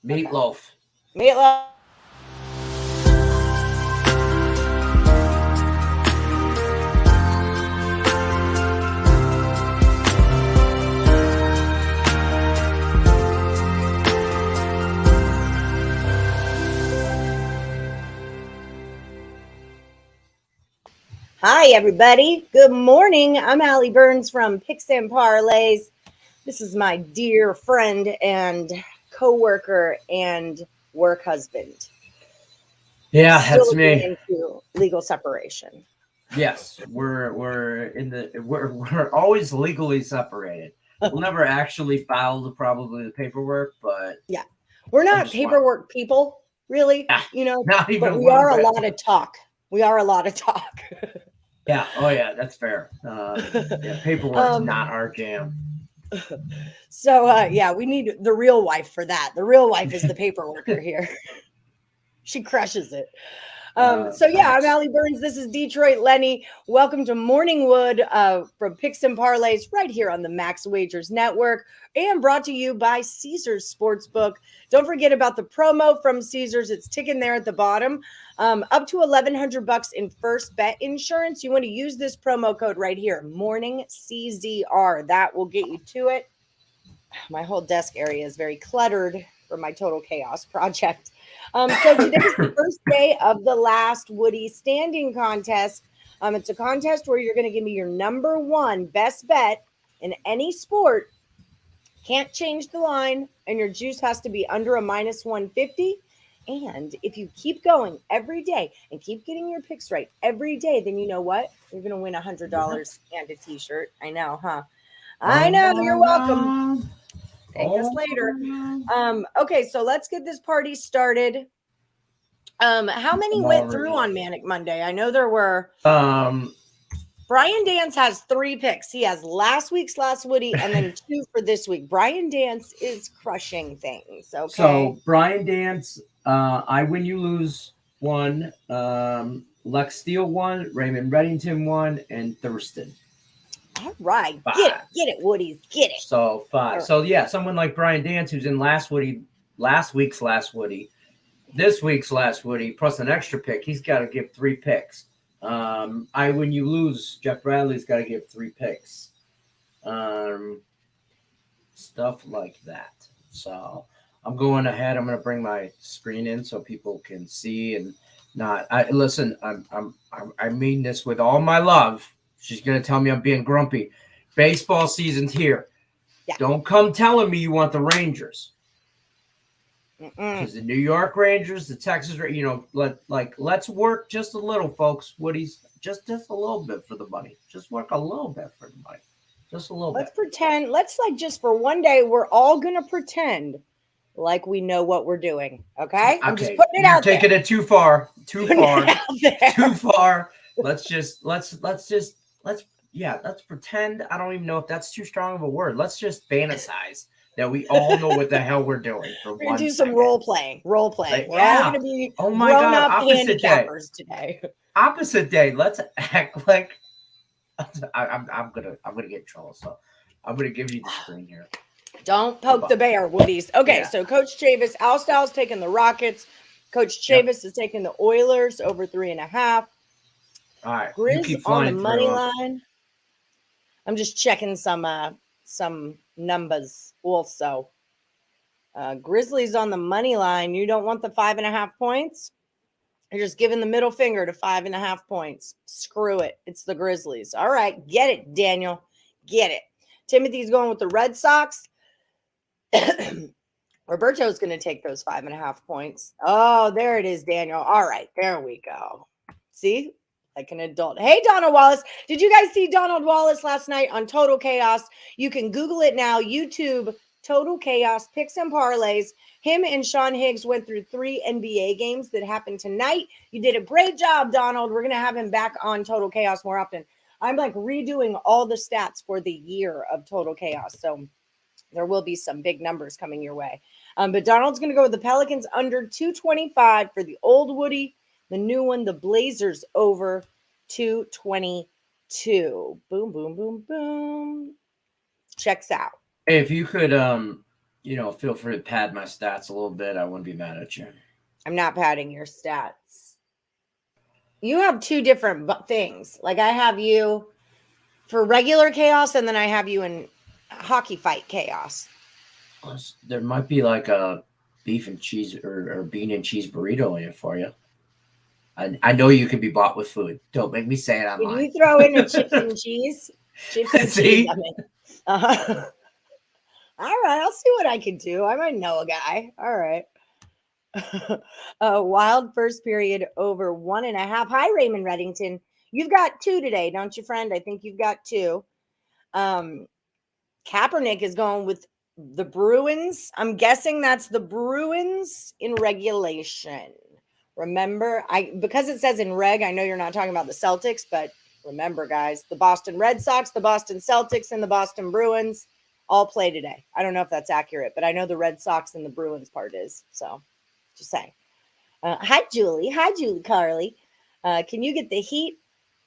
Meatloaf. Meatloaf. Hi, everybody. Good morning. I'm Allie Burns from Picks and Parlays. This is my dear friend and co-worker and work husband. Yeah, Still that's me. into legal separation. Yes, we're always legally separated. We'll never actually file probably the paperwork, but yeah, we're not paperwork people, really. Yeah, not even. But we are a lot of talk. We are a lot of talk. Yeah. Oh yeah, that's fair. Yeah, paperwork's not our jam. So yeah, we need the real wife for that. The real wife is the paperworker here. She crushes it. So yeah, I'm Allie Burns. This is Detroit Lenny. Welcome to Morning Wood from Picks and Parlays right here on the Max Wagers Network and brought to you by Caesars Sportsbook. Don't forget about the promo from Caesars. It's ticking there at the bottom. Up to $1,100 in first bet insurance. You want to use this promo code right here, Morning CZR. That will get you to it. My whole desk area is very cluttered for my Total Chaos project. So today's the first day of the last Woody standing contest. It's a contest where you're going to give me your number one best bet in any sport. Can't change the line, and your juice has to be under a minus 150. And if you keep going every day and keep getting your picks right every day, then you know what? You're going to win $100 and a t-shirt. I know, huh? I know. You're welcome. Thank us later. Okay, so let's get this party started. How many went through on Manic Monday? I know there were. Brian Dance has 3 picks. He has last week's Last Woody and then 2 for this week. Brian Dance is crushing things. Okay. So Brian Dance, I Win You Lose 1, Lex Steele 1, Raymond Reddington 1, and Thurston. All right. 5. Get it, Woodies. Get it. So 5. Right. So yeah, someone like Brian Dance, who's in last week's Last Woody, this week's Last Woody, plus an extra pick, he's got to give 3 picks. I Win You Lose, Jeff Bradley's got to give 3 picks. Stuff like that. So I'm going ahead. I'm going to bring my screen in so people can see and not. Listen. I mean this with all my love. She's going to tell me I'm being grumpy. Baseball season's here. Yeah. Don't come telling me you want the Rangers. Because the New York Rangers, the Texas, let's work just a little, folks. Woodies, just a little bit for the money. Just work a little bit for the money. Just a little bit. Let's pretend. Let's just for one day, we're all going to pretend like we know what we're doing. Okay? I'm just putting it out there. You're taking it too far. Too far. Let's pretend. I don't even know if that's too strong of a word. Let's just fantasize that we all know what the hell we're doing. We're going to do some role playing. We're all going to be grown-up handicappers today. Opposite day. Let's act like I'm gonna get in trouble. So I'm gonna give you the screen here. Don't poke the bear, Woodies. Okay, so Coach Chavis, Al Styles taking the Rockets. Coach Chavis is taking the Oilers over 3.5. All right, Grizz on the money line. I'm just checking some numbers also. Grizzlies on the money line. You don't want the 5.5 points? You're just giving the middle finger to 5.5 points. Screw it. It's the Grizzlies. All right. Get it, Daniel. Get it. Timothy's going with the Red Sox. Roberto's going to take those 5.5 points. Oh, there it is, Daniel. All right. There we go. See? Like an adult. Hey, Donald Wallace. Did you guys see Donald Wallace last night on Total Chaos? You can Google it now. YouTube, Total Chaos, Picks and Parlays. Him and Sean Higgs went through 3 NBA games that happened tonight. You did a great job, Donald. We're going to have him back on Total Chaos more often. I'm like redoing all the stats for the year of Total Chaos. So there will be some big numbers coming your way. But Donald's going to go with the Pelicans under 225 for the old Woody. The new one, the Blazers over 222. Boom, boom, boom, boom. Checks out. Hey, if you could feel free to pad my stats a little bit. I wouldn't be mad at you. I'm not padding your stats. You have two different things. Like I have you for regular chaos, and then I have you in hockey fight chaos. There might be like a beef and cheese or bean and cheese burrito in it for you. I know you can be bought with food. Don't make me say it online. Can you throw in a chips and cheese? Chips and cheese. I mean. All right, I'll see what I can do. I might know a guy. All right. Wild first period over 1.5. Hi, Raymond Reddington. You've got 2 today, don't you, friend? I think you've got 2. Kaepernick is going with the Bruins. I'm guessing that's the Bruins in regulation. Remember, because it says in reg, I know you're not talking about the Celtics, but remember, guys, the Boston Red Sox, the Boston Celtics, and the Boston Bruins all play today. I don't know if that's accurate, but I know the Red Sox and the Bruins part is. So just saying. Hi, Julie. Hi, Julie Carly. Can you get the Heat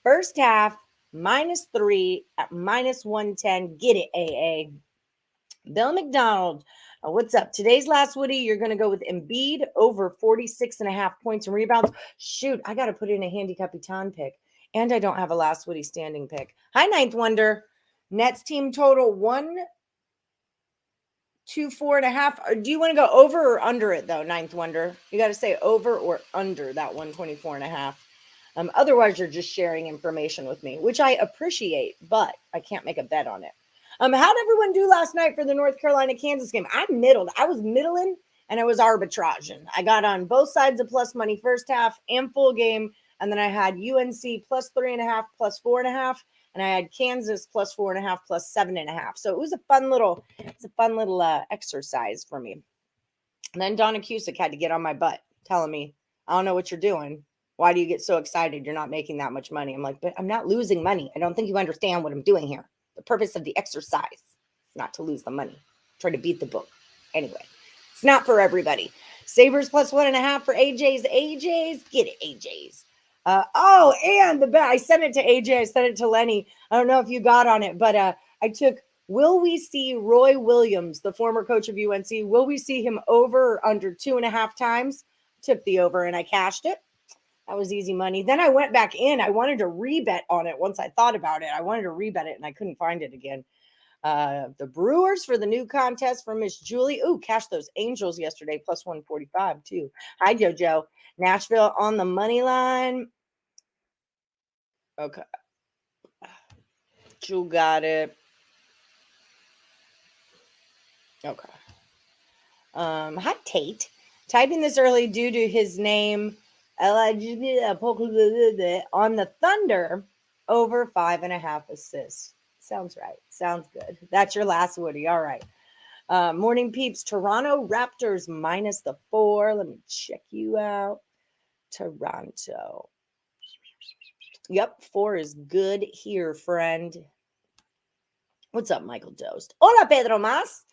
first half -3 at -110? Get it, AA. Bill McDonald. What's up? Today's last Woody, you're going to go with Embiid over 46.5 points and rebounds. Shoot, I got to put in a Handy Capitan pick. And I don't have a last Woody standing pick. Hi, Ninth Wonder. Nets team total 124.5. Do you want to go over or under it, though, Ninth Wonder? You got to say over or under that 124.5. Otherwise, you're just sharing information with me, which I appreciate, but I can't make a bet on it. How'd everyone do last night for the North Carolina-Kansas game? I was middling, and I was arbitraging. I got on both sides of plus money first half and full game, and then I had UNC plus 3.5, plus 4.5, and I had Kansas plus 4.5, plus 7.5. So it was a fun little exercise for me. And then Donna Cusick had to get on my butt, telling me, I don't know what you're doing. Why do you get so excited? You're not making that much money. I'm like, but I'm not losing money. I don't think you understand what I'm doing here. The purpose of the exercise is not to lose the money. Try to beat the book. Anyway, it's not for everybody. Sabres plus 1.5 for AJ's. AJ's, get it, AJ's. And the bet. I sent it to AJ. I sent it to Lenny. I don't know if you got on it, but I took, will we see Roy Williams, the former coach of UNC, will we see him over or under 2.5 times? Took the over and I cashed it. That was easy money. Then I went back in. I wanted to rebet on it once I thought about it. I wanted to rebet it, and I couldn't find it again. The Brewers for the new contest from Miss Julie. Ooh, cashed those Angels yesterday, plus 145, too. Hi, JoJo. Nashville on the money line. Okay. Jewel got it. Okay. Hi, Tate. Typing this early due to his name on the Thunder over 5.5 assists. Sounds right. Sounds good. That's your last Woody. All right. Morning peeps. Toronto Raptors -4. Let me check you out. Toronto. Yep. 4 is good here, friend. What's up, Michael Dost? Hola, Pedro Mas.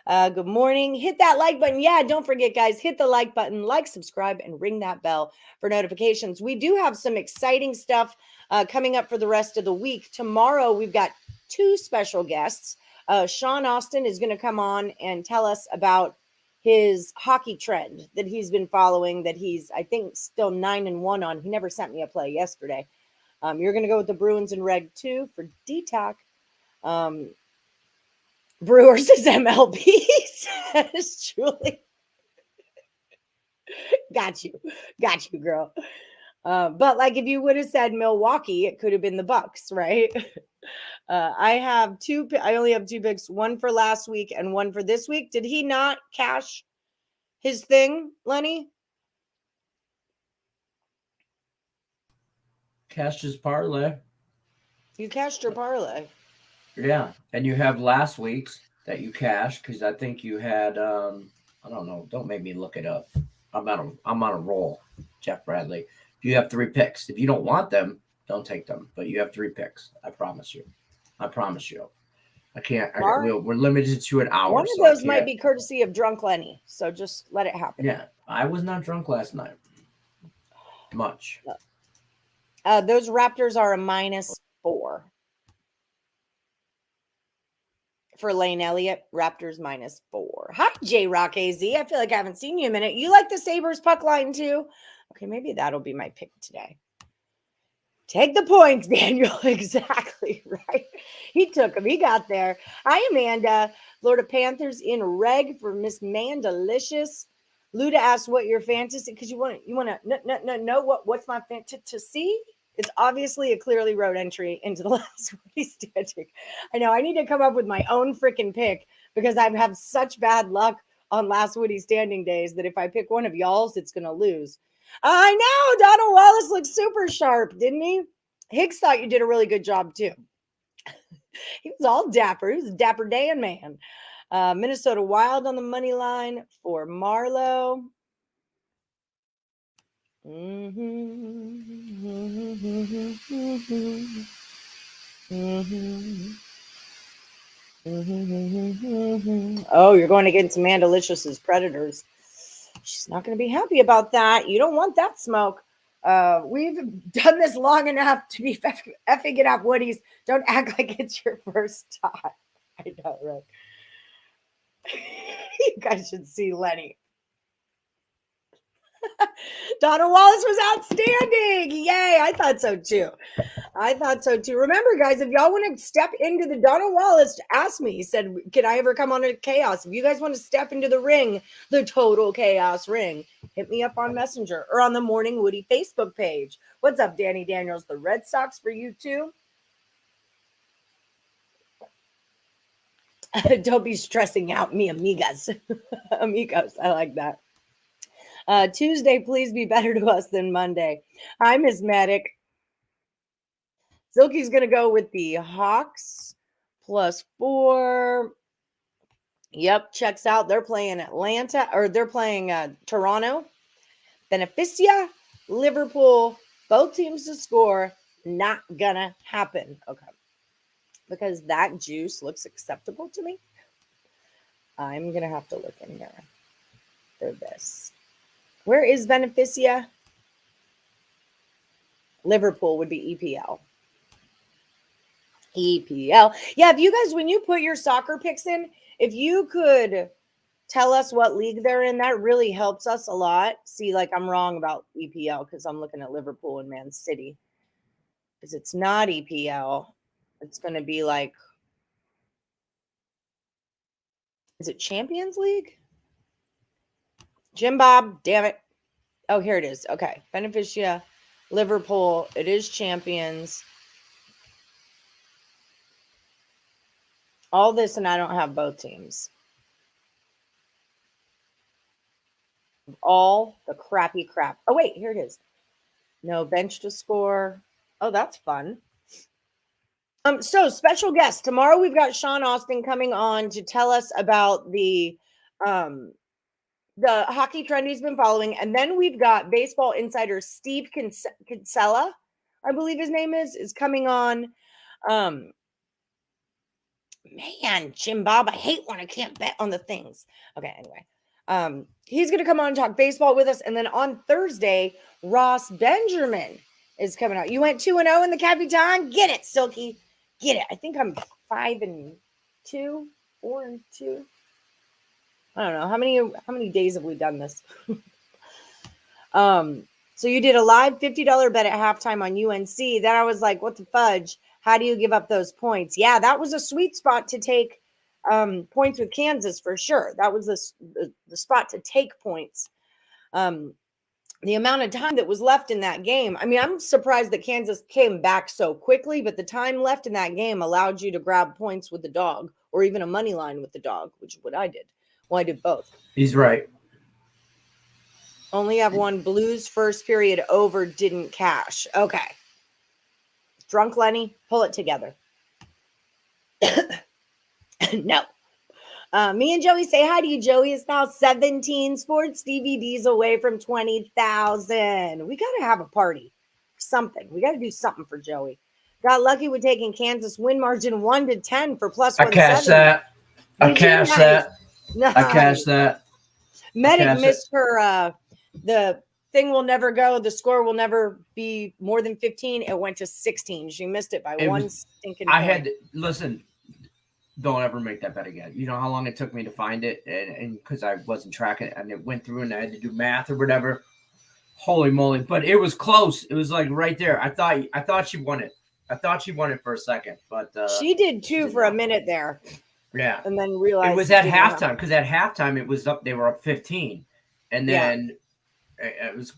Good morning. Hit that like button. Yeah, don't forget, guys, hit the like button, like, subscribe, and ring that bell for notifications. We do have some exciting stuff coming up for the rest of the week. Tomorrow, we've got 2 special guests. Sean Austin is going to come on and tell us about his hockey trend that he's been following, that he's, I think, still 9-1 on. He never sent me a play yesterday. You're going to go with the Bruins in Reg 2 for D-Talk. Brewers is MLB, says Julie. Got you, girl. But like, if you would have said Milwaukee, it could have been the Bucks, right? I only have 2 picks, one for last week and one for this week. Did he not cash his thing, Lenny? Cashed his parlay. You cashed your parlay. Yeah, and you have last week's that you cashed because I think you had I don't know. Don't make me look it up. I'm on a roll, Jeff Bradley. If you have 3 picks, if you don't want them, don't take them. But you have 3 picks. I promise you. I can't. We're limited to an hour. One of those might be courtesy of Drunk Lenny. So just let it happen. Yeah, I was not drunk last night. Much. Those Raptors are a -4. for Lane Elliott. Raptors -4. Hi, J-Rock AZ. I feel like I haven't seen you in a minute. You like the Sabres puck line too? Okay, maybe that'll be my pick today. Take the points, Daniel. Exactly, right? He took them. He got there. Hi, Amanda. Florida Panthers in reg for Miss Mandalicious. Luda asked what your fantasy, because you want to know what's my fantasy? It's obviously a clearly wrote entry into the last Woody standing. I know I need to come up with my own freaking pick because I've had such bad luck on last Woody standing days that if I pick one of y'all's, it's going to lose. I know Donald Wallace looked super sharp, didn't he? Higgs thought you did a really good job too. He was all dapper. He was a dapper Dan man. Minnesota Wild on the money line for Marlowe. Oh, you're going against Mandalicious's Predators. She's not going to be happy about that. You don't want that smoke. We've done this long enough to be effing it up, Woodies. Don't act like it's your first time. I know, right? You guys should see Lenny. Donald Wallace was outstanding. Yay. I thought so too. Remember, guys, if y'all want to step into the Donald Wallace, ask me. He said, can I ever come on a chaos? If you guys want to step into the ring, the total chaos ring, hit me up on Messenger or on the Morning Woody Facebook page. What's up, Danny Daniels? The Red Sox for you too. Don't be stressing out me, amigas. Amigos, I like that. Tuesday, please be better to us than Monday. Hi, Miss Medic. Silky's going to go with the Hawks +4. Yep, checks out. They're playing Atlanta, or they're playing Toronto. Beneficia, Liverpool, both teams to score. Not going to happen. Okay. Because that juice looks acceptable to me. I'm going to have to look in here for this. Where is Beneficia? Liverpool would be EPL. EPL. Yeah, if you guys, when you put your soccer picks in, if you could tell us what league they're in, that really helps us a lot. See, like I'm wrong about EPL because I'm looking at Liverpool and Man City. Because it's not EPL. It's going to be like, is it Champions League? Jim Bob, damn it. Oh, here it is. Okay. Beneficia, Liverpool. It is Champions. All this, and I don't have both teams. All the crappy crap. Oh, wait, here it is. No bench to score. Oh, that's fun. So special guest. Tomorrow we've got Sean Austin coming on to tell us about the hockey trend he's been following. And then we've got baseball insider Steve Kinsella, I believe his name is coming on. Man, Jim Bob, I hate when I can't bet on the things. Okay, anyway. He's going to come on and talk baseball with us. And then on Thursday, Ross Benjamin is coming out. You went 2-0 in the Capitan? Get it, Silky. Get it. I think I'm 5-2, 4-2. I don't know. How many days have we done this? So you did a live $50 bet at halftime on UNC. Then I was like, what the fudge? How do you give up those points? Yeah, that was a sweet spot to take points with Kansas for sure. That was the spot to take points. The amount of time that was left in that game. I mean, I'm surprised that Kansas came back so quickly, but the time left in that game allowed you to grab points with the dog or even a money line with the dog, which is what I did. Well, I did both. He's right. Only have one. Blues first period over, didn't cash. Okay. Drunk Lenny, pull it together. No. Me and Joey say hi to you. Joey is now 17 sports DVDs away from 20,000. We got to have a party. Something. We got to do something for Joey. Got lucky with taking Kansas win margin 1-10 for +170. I cashed that. I cashed that. Nice. I cashed that. Medic missed her. The thing will never go. The score will never be more than 15. It went to 16. She missed it by one stinking point. I had to listen. don't ever make that bet again. You know how long it took me to find it, and because I wasn't tracking it, and it went through, and I had to do math or whatever. Holy moly! But it was close. It was like right there. I thought she won it. I thought she won it for a second, but she did too for a minute there. Yeah, and then realized it was at halftime, because at halftime it was up. They were up 15, and then it was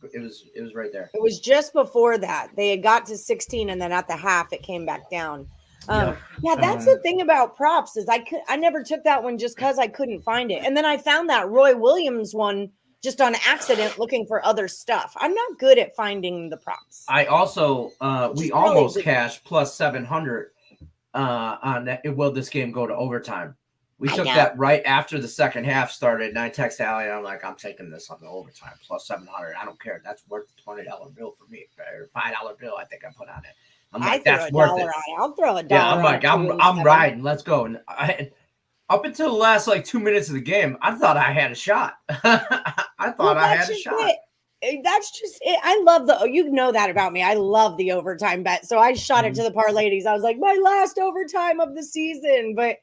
right there. It was just before that they had got to 16, and then at the half it came back down. Yeah, that's the thing about props is I never took that one just because I couldn't find it, and then I found that Roy Williams one just on accident looking for other stuff. I'm not good at finding the props. I also we almost cashed plus 700 on that. Will this game go to overtime? We took that right after the second half started, and I texted Allie, and I'm like, I'm taking this on the overtime plus 700. I don't care. That's worth the $20 bill for me, or $5 bill. I think I put on it. I'm like, that's worth it. I'll throw $1. Yeah, I'm like, I'm riding. Let's go. And up until the last 2 minutes of the game, I thought I had a shot. I thought I had a shot. That's just it. I love you know that about me. I love the overtime bet. So I shot it to the parlays. I was like, my last overtime of the season. But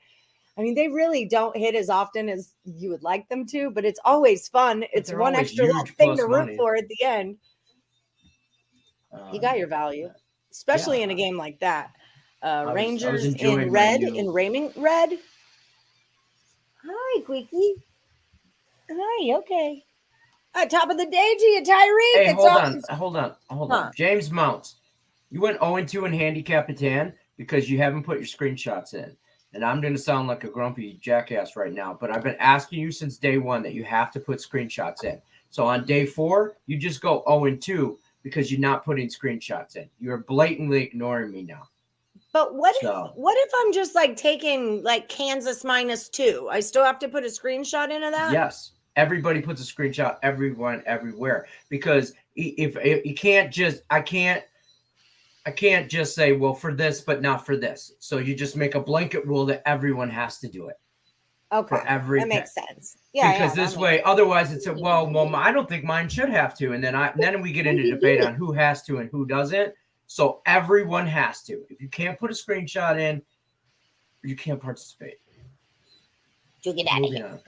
I mean, they really don't hit as often as you would like them to, but it's always fun. It's one extra little thing to root for at the end. You got your value, especially in a game like that. Rangers in red, in Raymond red. Hi, Queeky. Hi, okay. Top of the day to you, Tyreek. Hey, hold on. James Mounts, you went 0-2 in handicap at 10 because you haven't put your screenshots in. And I'm going to sound like a grumpy jackass right now, but I've been asking you since day one that you have to put screenshots in. So on day 4, you just go 0-2 because you're not putting screenshots in. You're blatantly ignoring me now. But what if I'm just taking Kansas -2? I still have to put a screenshot into that? Yes. Everybody puts a screenshot, everyone, everywhere. Because if you can't just, I can't just say, well, for this, but not for this. So you just make a blanket rule that everyone has to do it. Okay. For every that makes sense. Yeah. Because this way, otherwise it's well, I don't think mine should have to. And then we get into debate on who has to and who doesn't. So everyone has to. If you can't put a screenshot in, you can't participate. You get out of here.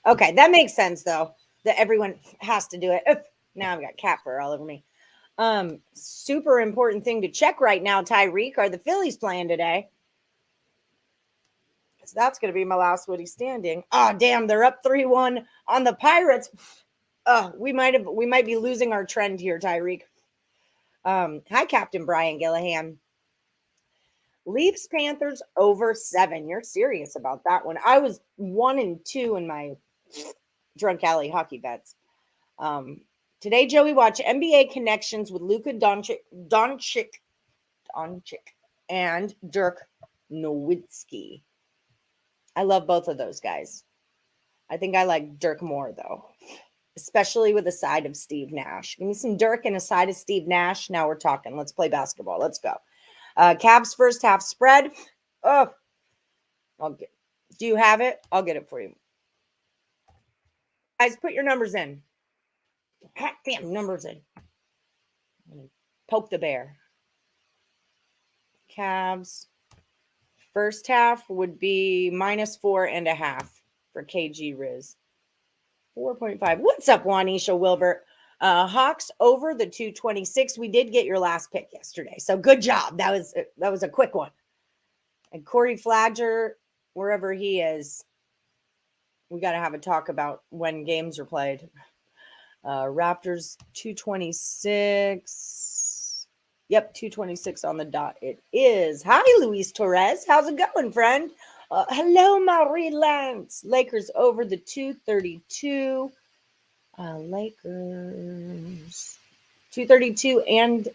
Okay, that makes sense though. That everyone has to do it. Now I've got cat fur all over me. Super important thing to check right now, Tyreek. Are the Phillies playing today? Because that's going to be my last Woody standing. Oh, damn, they're up 3-1 on the Pirates. We might be losing our trend here, Tyreek. Hi, Captain Brian Gillihan. Leafs Panthers over 7. You're serious about that one. I was 1-2 in my Drunk Alley hockey bets. Today, Joey watched NBA connections with Luka Doncic and Dirk Nowitzki. I love both of those guys. I think I like Dirk more, though, especially with a side of Steve Nash. Give me some Dirk and a side of Steve Nash. Now we're talking. Let's play basketball. Let's go. Cavs first half spread. Oh, do you have it? I'll get it for you. Guys, put your numbers in. Hot damn numbers in. Poke the bear. Cavs first half would be -4.5 for KG Riz. 4.5. What's up, Juanisha Wilbert? Hawks over the 226. We did get your last pick yesterday, so good job. That was a quick one. And Corey Flagger, wherever he is, we got to have a talk about when games are played. Raptors 226. Yep, 226 on the dot. It is. Hi, Luis Torres. How's it going, friend? Hello, Marie Lance. Lakers over the 232. Lakers 232 and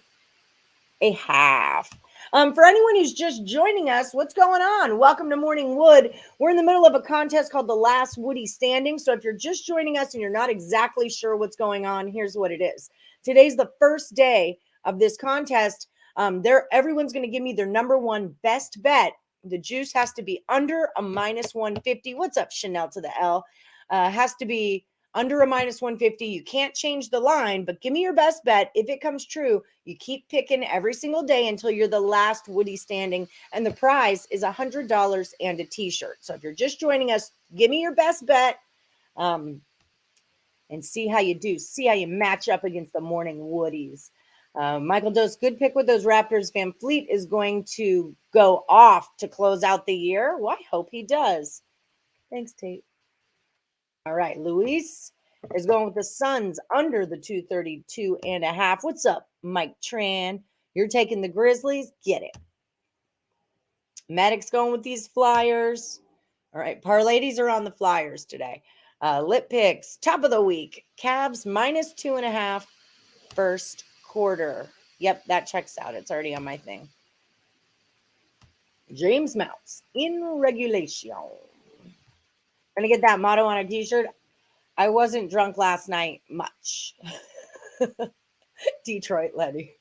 a half. For anyone who's just joining us, what's going on? Welcome to Morning Wood. We're in the middle of a contest called The Last Woody Standing. So if you're just joining us and you're not exactly sure what's going on, here's what it is. Today's the first day of this contest. Everyone's going to give me their number one best bet. The juice has to be under a -150. What's up, Chanel to the L? Has to be under a -150. You can't change the line, but give me your best bet. If it comes true, you keep picking every single day until you're the last Woody standing. And the prize is $100 and a t-shirt. So if you're just joining us, give me your best bet and see how you do. See how you match up against the morning Woodies. Michael Dose, good pick with those Raptors. Van Fleet is going to go off to close out the year. Well, I hope he does. Thanks, Tate. All right, Luis is going with the Suns under the 232.5. What's up, Mike Tran? You're taking the Grizzlies. Get it. Maddox going with these Flyers. All right, Parlays are on the Flyers today. Lit picks, top of the week. Cavs -2.5 first quarter. Yep, that checks out. It's already on my thing. James Mounts in regulation. Gonna get that motto on a t-shirt. I wasn't drunk last night much. Detroit Lenny.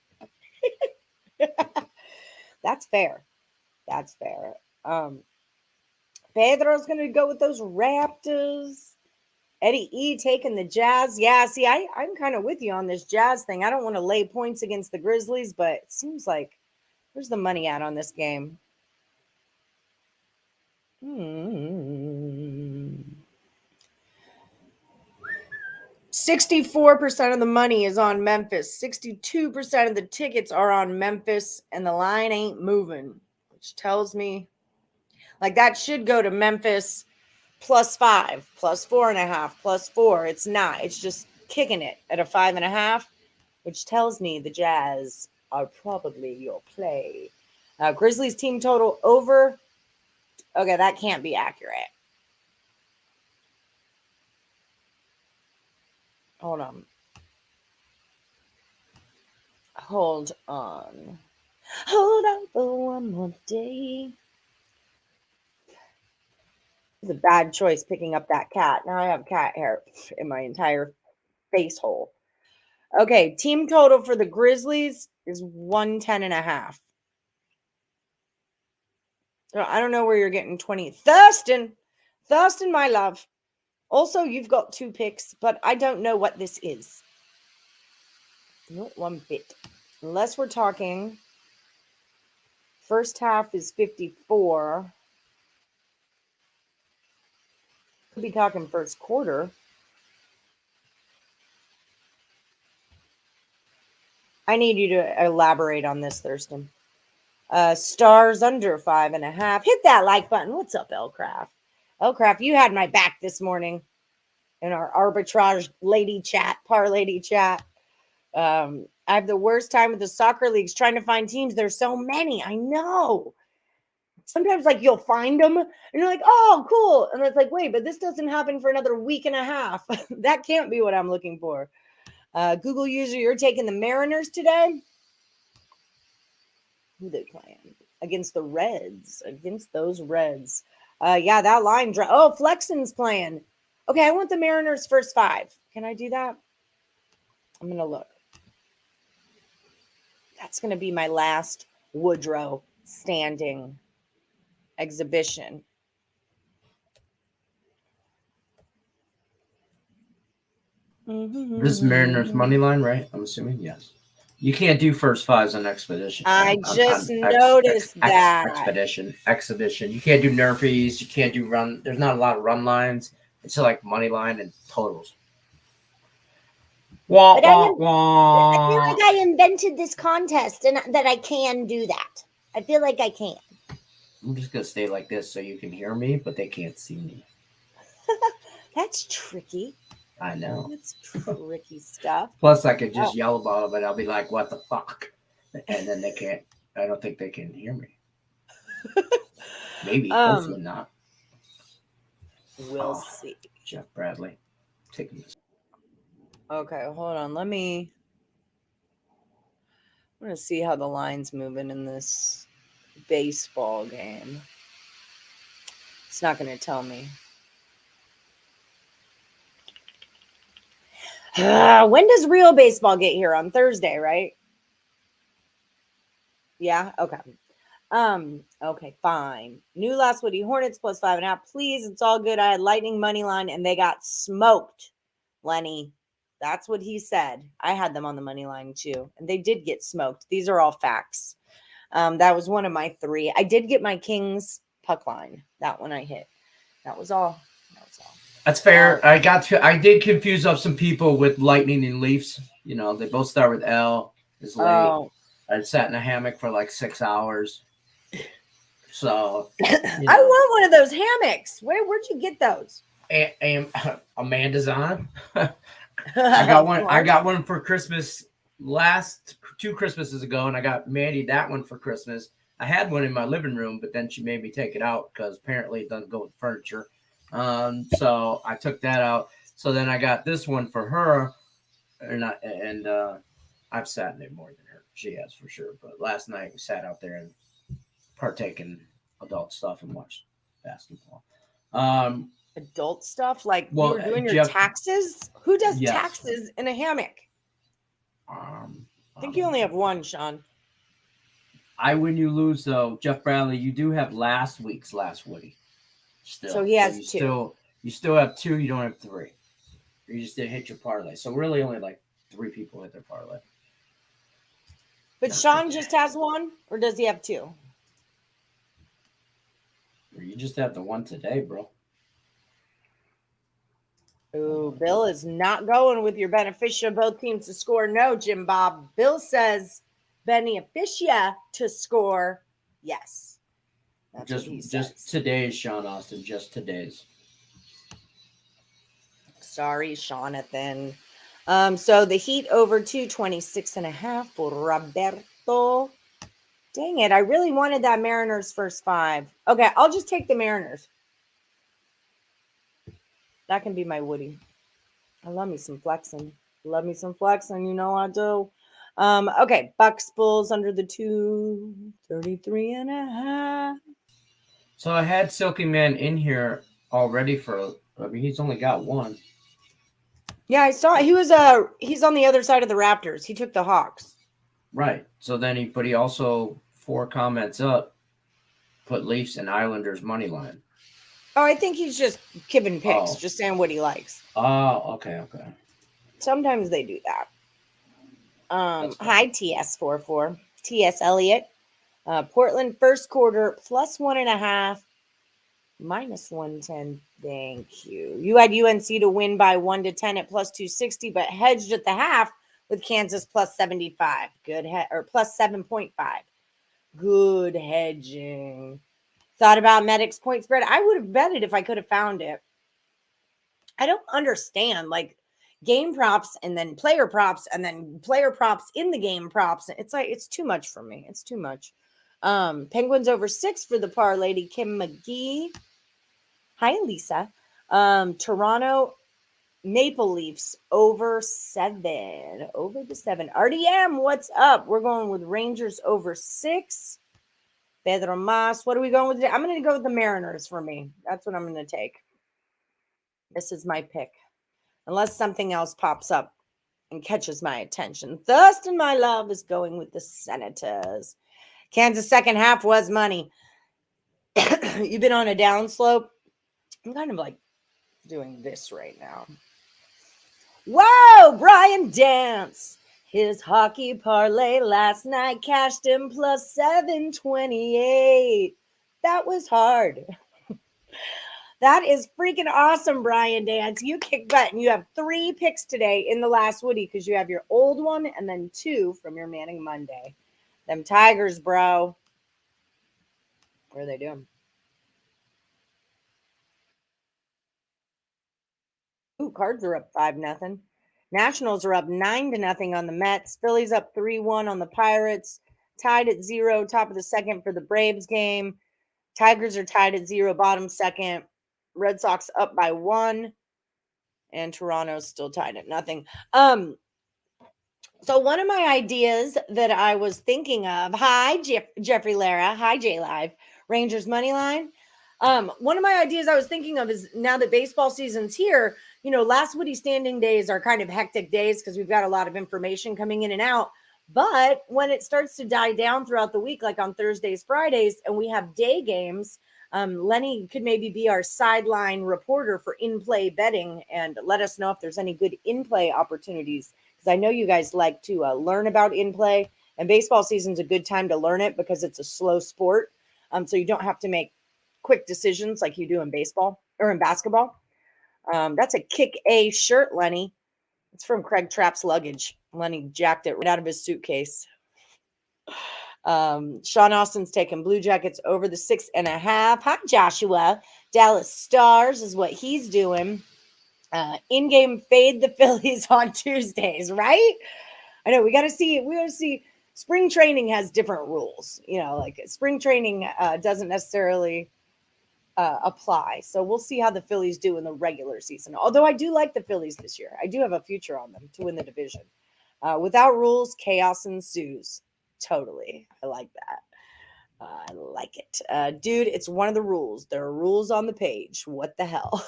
That's fair. That's fair. Pedro's gonna go with those Raptors. Eddie E taking the Jazz. Yeah, see, I'm kind of with you on this Jazz thing. I don't want to lay points against the Grizzlies, but it seems like where's the money at on this game? 64% of the money is on Memphis. 62% of the tickets are on Memphis, and the line ain't moving, which tells me like that should go to Memphis +5, +4.5, +4. It's not. It's just kicking it at a 5.5, which tells me the Jazz are probably your play. Grizzlies team total over. Okay, that can't be accurate. Hold on. Hold on for one more day. It's a bad choice picking up that cat. Now I have cat hair in my entire face hole. Okay, team total for the Grizzlies is 110.5. So I don't know where you're getting 20. Thurston, my love. Also, you've got 2 picks, but I don't know what this is. Not one bit. Unless we're talking first half is 54. Could be talking first quarter. I need you to elaborate on this, Thurston. Stars under 5.5. Hit that like button. What's up, Elcraft? Elcraft, you had my back this morning in our arbitrage lady chat, parlay chat. I have the worst time with the soccer leagues trying to find teams. There's so many. I know. Sometimes like you'll find them and you're like, oh, cool. And it's like, wait, but this doesn't happen for another week and a half. That can't be what I'm looking for. Google user, you're taking the Mariners today. Who they playing? Against the Reds. Against those Reds. Yeah, that line. Oh, Flexen's playing. Okay, I want the Mariners first 5. Can I do that? I'm going to look. That's going to be my last Woodrow standing exhibition. This is Mariners money line, right? I'm assuming, yes. You can't do first 5s on Expedition. I just noticed that. Exhibition. You can't do nerfies. You can't do run. There's not a lot of run lines. It's like money line and totals. I feel like I invented this contest and that I can do that. I feel like I can. I'm just going to stay like this so you can hear me, but they can't see me. That's tricky. I know. That's tricky stuff. Plus, I could just yell about it, but I'll be like, what the fuck? And then they can't. I don't think they can hear me. Maybe. Hopefully not. We'll see. Jeff Bradley. Taking this. Okay, hold on. I'm going to see how the line's moving in this baseball game. It's not going to tell me. When does real baseball get here? On Thursday, right? Yeah? Okay. Okay, fine. New last Woody Hornets +5.5. Please, it's all good. I had Lightning money line and they got smoked. Lenny. That's what he said. I had them on the money line too, and they did get smoked. These are all facts. That was one of my 3. I did get my Kings puck line. That one I hit. That was all. That's fair. I did confuse up some people with Lightning and Leafs. You know, they both start with L. It's late. Oh. I sat in a hammock for like 6 hours. So I want one of those hammocks. Where'd you get those? And Amanda's on. I got one for Christmas last 2 Christmases ago, and I got Mandy that one for Christmas. I had one in my living room, but then she made me take it out because apparently it doesn't go with furniture. So I took that out. So then I got this one for her, and I've sat in it more than her. She has for sure. But last night we sat out there and partake in adult stuff and watched basketball. Adult stuff? Like you were doing your taxes? Who does taxes in a hammock? I think you only have one, Sean. I win, you lose, though. Jeff Bradley, you do have last week's last Woody. Still. So he has 2. You still have 2. You don't have 3. You just didn't hit your parlay. So really only like 3 people hit their parlay. But Sean just has 1, or does he have 2? You just have the 1 today, bro. Ooh, Bill is not going with your beneficia both teams to score. No, Jim Bob. Bill says beneficia to score. Yes. That's what he says. Just today's, Sean Austin. Just today's. Sorry, Jonathan. So the Heat over 226.5 for Roberto. Dang it. I really wanted that Mariners first 5. Okay, I'll just take the Mariners. That can be my Woody. I love me some flexing. You know I do. Okay, Bucks Bulls under the 233.5. So I had Silky Man in here already he's only got 1. Yeah, I saw he's on the other side of the Raptors. He took the Hawks. Right. So then he also 4 comments up, put Leafs and Islanders money line. Oh, I think he's just giving picks, just saying what he likes. Oh, okay. Sometimes they do that. Hi, TS44. TS Elliott. Portland first quarter plus 1.5, minus 110. Thank you. You had UNC to win by 1-10 at plus 260, but hedged at the half with Kansas plus 75. Or plus 7.5. Good hedging. Thought about Medic's point spread. I would have bet it if I could have found it. I don't understand, like, game props and then player props and then player props in the game props. It's like, it's too much for me. It's too much. Penguins over 6 for the parlay. Kim McGee. Hi, Lisa. Toronto Maple Leafs over 7. Over the 7. RDM, what's up? We're going with Rangers over 6. Pedro Mas. What are we going with today? I'm going to go with the Mariners for me. That's what I'm going to take. This is my pick. Unless something else pops up and catches my attention. Thurston, my love, is going with the Senators. Kansas second half was money. You've been on a downslope. I'm kind of like doing this right now. Whoa, Brian Dance. His hockey parlay last night cashed him plus 728. That was hard. That is freaking awesome, Brian Dance. You kick butt, and you have 3 picks today in the last Woody because you have your old one and then 2 from your Manning Monday. Them Tigers, bro. What are they doing? Ooh, Cards are up 5-0. Nationals are up 9-0 on the Mets. Phillies up 3-1 on the Pirates. Tied at 0, top of the second for the Braves game. Tigers are tied at 0, bottom second. Red Sox up by 1. And Toronto's still tied at 0. So one of my ideas that I was thinking of, hi, Jeffrey Lara, hi, J Live, Rangers money line. One of my ideas I was thinking of is now that baseball season's here, you know, last Woody standing days are kind of hectic days because we've got a lot of information coming in and out. But when it starts to die down throughout the week, like on Thursdays, Fridays, and we have day games, Lenny could maybe be our sideline reporter for in-play betting and let us know if there's any good in-play opportunities, because I know you guys like to learn about in-play, and baseball season's a good time to learn it because it's a slow sport. So you don't have to make quick decisions like you do in baseball or in basketball. That's a Kick A shirt, Lenny. It's from Craig Trapp's luggage. Lenny jacked it right out of his suitcase. Sean Austin's taking Blue Jackets over the 6.5. Hi, Joshua. Dallas Stars is what he's doing. In-game fade the Phillies on Tuesdays, right? I know we got to see. Spring training has different rules. Like spring training doesn't necessarily apply. So we'll see how the Phillies do in the regular season. Although I do like the Phillies this year. I do have a future on them to win the division. Without rules, chaos ensues. Totally. I like that. I like it. Dude, it's one of the rules. There are rules on the page. What the hell?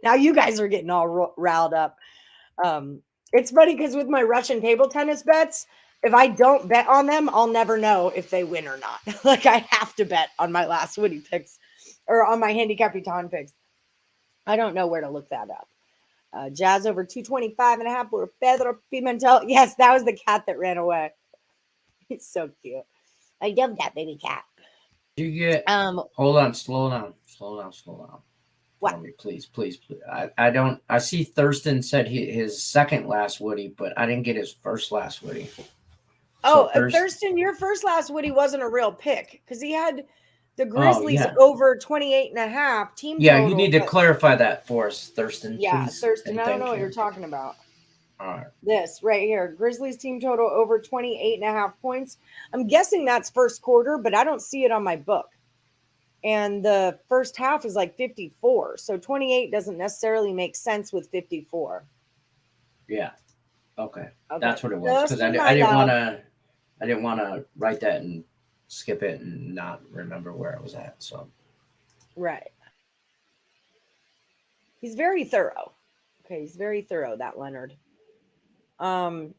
Now you guys are getting all riled up. It's funny because with my Russian table tennis bets, if I don't bet on them, I'll never know if they win or not. Like I have to bet on my last Woody picks or on my Handicapper picks. I don't know where to look that up. Jazz over 225.5 for Pedro Pimentel. Yes, that was the cat that ran away. He's so cute. I love that baby cat. You get hold on, slow down. What? Me, please. I see Thurston said his second last Woody, but I didn't get his first last Woody. Oh, so Thurston, your first last Woody wasn't a real pick because he had the Grizzlies over 28.5 team total. Yeah, you need to clarify that for us, Thurston. Yeah, please. Thurston, I don't know what you're talking about. All right. This right here, Grizzlies team total over 28.5 points. I'm guessing that's first quarter, but I don't see it on my book. And the first half is like 54. So 28 doesn't necessarily make sense with 54. Yeah. Okay. That's what it was. Because I didn't want to write that and skip it and not remember where it was at. So. Right. He's very thorough. Okay, he's very thorough, that Leonard. Why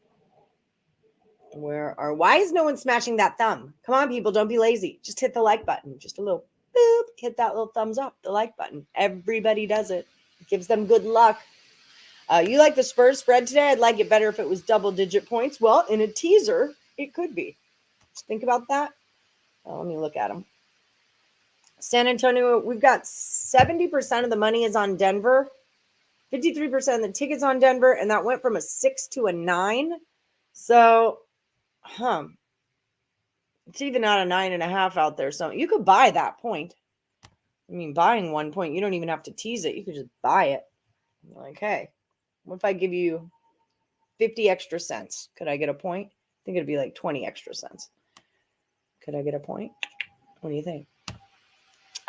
is no one smashing that thumb? Come on, people, don't be lazy. Just hit the like button. Just a little boop. Hit that little thumbs up, the like button. Everybody does it. It gives them good luck. You like the Spurs spread today? I'd like it better if it was double-digit points. Well, in a teaser, it could be. Just think about that. Let me look at them. San Antonio, we've got 70% of the money is on Denver. 53% of the tickets on Denver, and that went from a 6 to a 9. So, it's even not a 9.5 out there. So you could buy that point. I mean, buying 1 point, you don't even have to tease it. You could just buy it. You're like, hey, what if I give you 50 extra cents? Could I get a point? I think it'd be like 20 extra cents. Could I get a point? What do you think?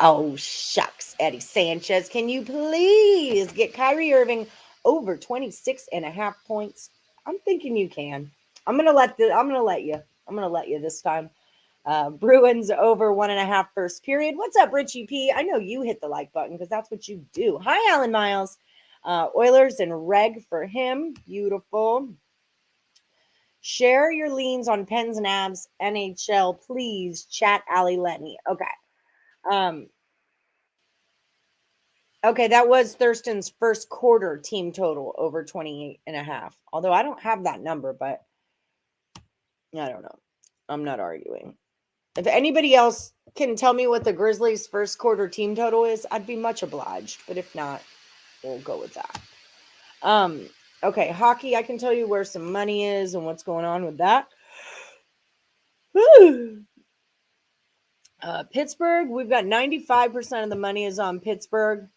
Oh, shucks, Eddie Sanchez. Can you please get Kyrie Irving over 26.5 points? I'm thinking you can. I'm gonna let you this time. Bruins over 1.5 first period. What's up, Richie P? I know you hit the like button because that's what you do. Hi, Alan Miles. Oilers and reg for him. Beautiful. Share your leans on Pens and Abs NHL, please. Chat Ali Lenny. Okay. Okay, that was Thurston's first quarter team total over 28.5. Although I don't have that number, but I don't know. I'm not arguing. If anybody else can tell me what the Grizzlies' first quarter team total is, I'd be much obliged. But if not, we'll go with that. Okay, hockey, I can tell you where some money is and what's going on with that. Pittsburgh, we've got 95% of the money is on Pittsburgh,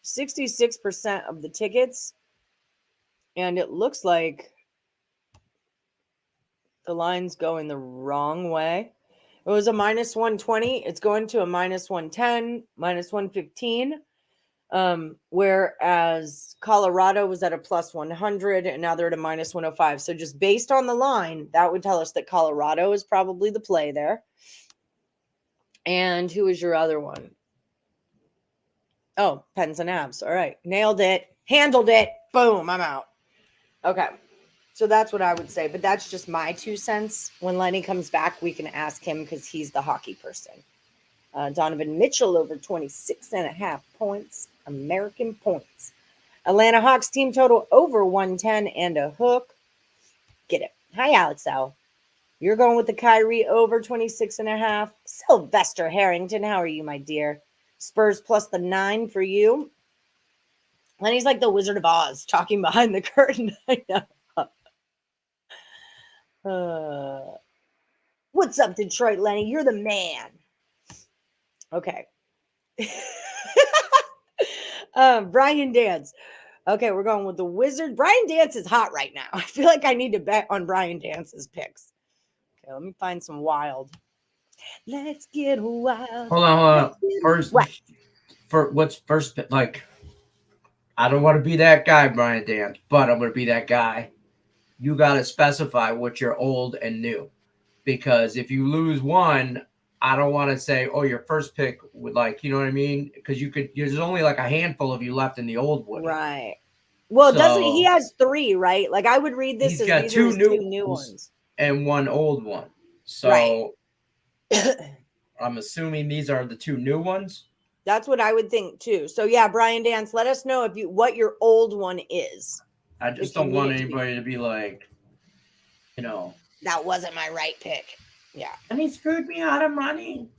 66% of the tickets, and it looks like the line's going the wrong way. It was a minus 120. It's going to a minus 110, minus 115. Whereas Colorado was at a plus 100 and now they're at a minus 105. So just based on the line, that would tell us that Colorado is probably the play there. And who is your other one? Oh, Pens and Abs. All right. Nailed it. Handled it. Boom. I'm out. Okay. So that's what I would say. But that's just my 2 cents. When Lenny comes back, we can ask him because he's the hockey person. Donovan Mitchell over 26.5 points, American points. Atlanta Hawks team total over 110 and a hook. Get it. Hi, Alex L. You're going with the Kyrie over 26.5. Sylvester Harrington, how are you, my dear? Spurs plus the 9 for you. Lenny's like the Wizard of Oz, talking behind the curtain. I know. What's up, Detroit, Lenny? You're the man. Okay. Brian Dance. Okay, we're going with the Wizard. Brian Dance is hot right now. I feel like I need to bet on Brian Dance's picks. Okay, let me find some wild. Let's get wild. Hold on. First, what's first? Like, I don't want to be that guy, Brian Dance, but I'm going to be that guy. You got to specify what you're old and new, because if you lose one, I don't want to say, oh, your first pick would, like, you know what I mean? Because there's only like a handful of you left in the old one. Right. Well, doesn't he has 3, right? Like, I would read this as got these two are his new ones. And one old one. So right. I'm assuming these are the 2 new ones. That's what I would think too. So yeah, Brian Dance, let us know what your old one is. I just don't want anybody to be like, that wasn't my right pick. Yeah. And he screwed me out of money.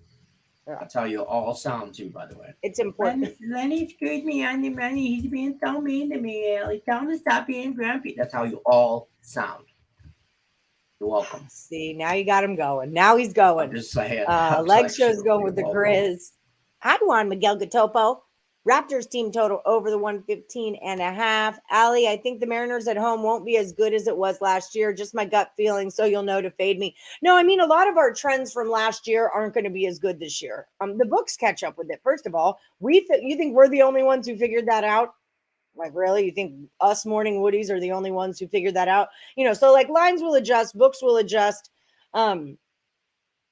That's how you all sound too, by the way. It's important. Lenny screwed me out of money. He's being so mean to me. Ellie, tell him to stop being grumpy. That's how you all sound. You're welcome. See, now you got him going. Now he's going. I'm just saying. Leg show's going with the Grizz. Hi, Juan Miguel Gatopo. Raptors team total over the 115.5. Allie, I think the Mariners at home won't be as good as it was last year. Just my gut feeling, so you'll know to fade me. No, I mean, a lot of our trends from last year aren't going to be as good this year. The books catch up with it. First of all, you think we're the only ones who figured that out? Like, really? You think us morning Woodies are the only ones who figured that out? So like lines will adjust, books will adjust. And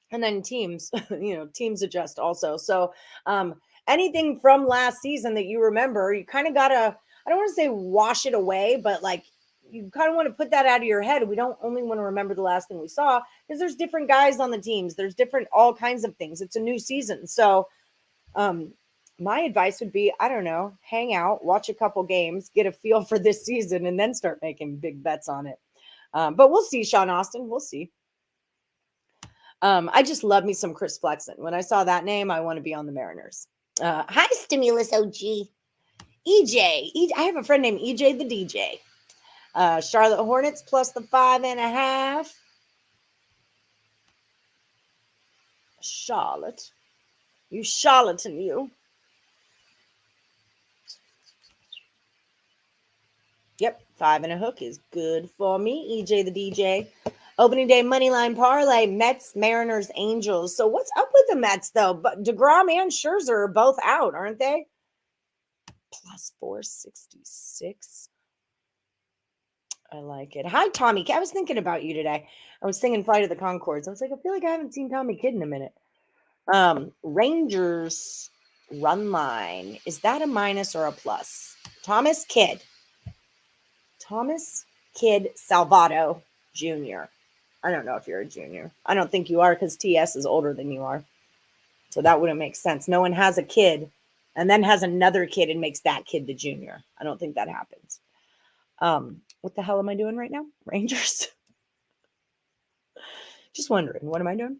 then teams, teams adjust also. So, anything from last season that you remember, you kind of got to, I don't want to say wash it away, but like you kind of want to put that out of your head. We don't only want to remember the last thing we saw, because there's different guys on the teams. There's all kinds of things. It's a new season. So my advice would be, I don't know, hang out, watch a couple games, get a feel for this season, and then start making big bets on it. But we'll see, Sean Austin. We'll see. I just love me some Chris Flexen. When I saw that name, I want to be on the Mariners. Hi, Stimulus OG. EJ. I have a friend named EJ the DJ. Charlotte Hornets plus the 5.5. Charlotte. You charlatan, you. Yep, 5 and a hook is good for me. EJ the DJ. Opening day moneyline parlay, Mets, Mariners, Angels. So what's up with the Mets, though? But DeGrom and Scherzer are both out, aren't they? Plus 466. I like it. Hi, Tommy. I was thinking about you today. I was singing Flight of the Conchords. I was like, I feel like I haven't seen Tommy Kidd in a minute. Rangers run line. Is that a minus or a plus? Thomas Kidd Salvato Jr. I don't know if you're a junior. I don't think you are, because TS is older than you are. So that wouldn't make sense. No one has a kid and then has another kid and makes that kid the junior. I don't think that happens. What the hell am I doing right now? Rangers? Just wondering, what am I doing?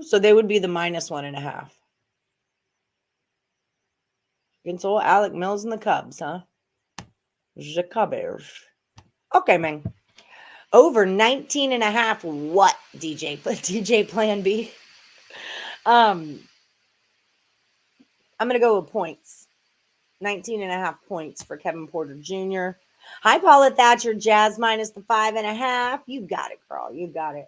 So they would be the minus 1.5. Against old Alec Mills and the Cubs, huh? The Cubs. Okay, man. Over 19.5. What, DJ? DJ Plan B. I'm going to go with points. 19.5 points for Kevin Porter Jr. Hi, Paula Thatcher. Jazz minus the 5.5. You got it, girl. You got it.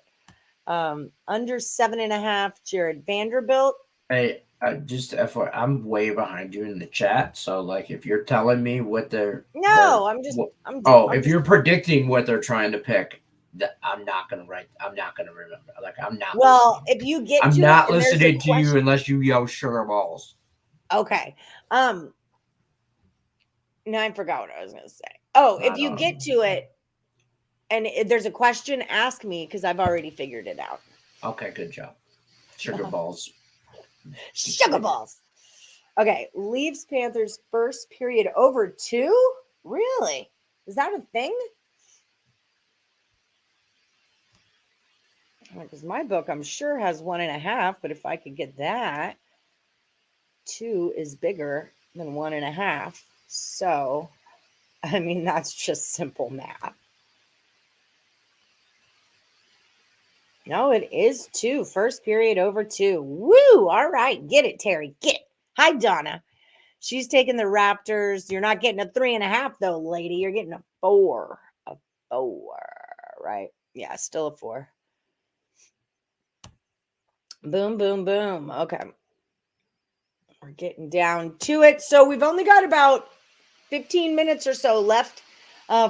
Under 7.5. Jared Vanderbilt. Hey, just FYI, I'm way behind you in the chat. So, like, if you're telling me what they're if you're predicting what they're trying to pick, I'm not gonna remember. Like, I'm not. Well, if you get, I'm not listening to you unless you yell sugar balls. Okay. Now I forgot what I was gonna say. Oh, if you get to it, and if there's a question, ask me because I've already figured it out. Okay, good job. Sugar balls. Sugar balls. Okay, Leafs Panthers first period over 2? Really? Is that a thing? Because my book, I'm sure, has 1.5, but if I could get that, 2 is bigger than 1.5. So, I mean, that's just simple math. No, it is 2. First period over 2. Woo! All right. Get it, Terry. Get it. Hi, Donna. She's taking the Raptors. You're not getting a 3.5, though, lady. You're getting a 4. A 4, right? Yeah, still a 4. Boom, boom, boom. Okay. We're getting down to it. So we've only got about 15 minutes or so left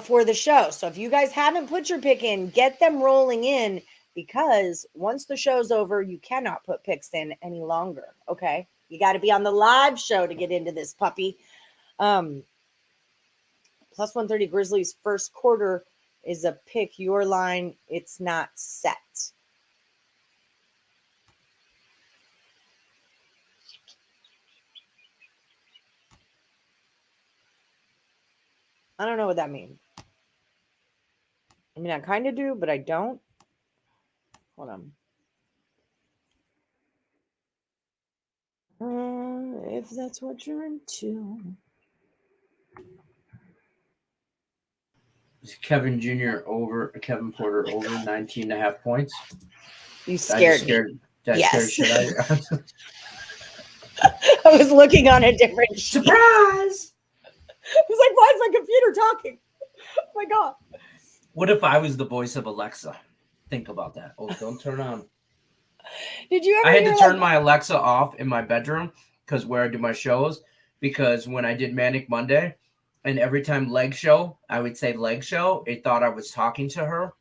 for the show. So if you guys haven't put your pick in, get them rolling in, because once the show's over, you cannot put picks in any longer. Okay. You got to be on the live show to get into this puppy. Plus 130 Grizzlies first quarter is a pick your line. It's not set. I don't know what that means. I mean, I kind of do, but I don't. Hold on. If that's what you're into. Is Kevin Porter over 19.5 points? You scared me. Yes. Scared I was looking on a different sheet. Surprise! I was like, why is my computer talking? Oh my God. What if I was the voice of Alexa? Think about that. Oh, don't turn on. Did you ever I had to turn my Alexa off in my bedroom because where I do my shows, because when I did Manic Monday and every time leg show, I would say leg show, it thought I was talking to her.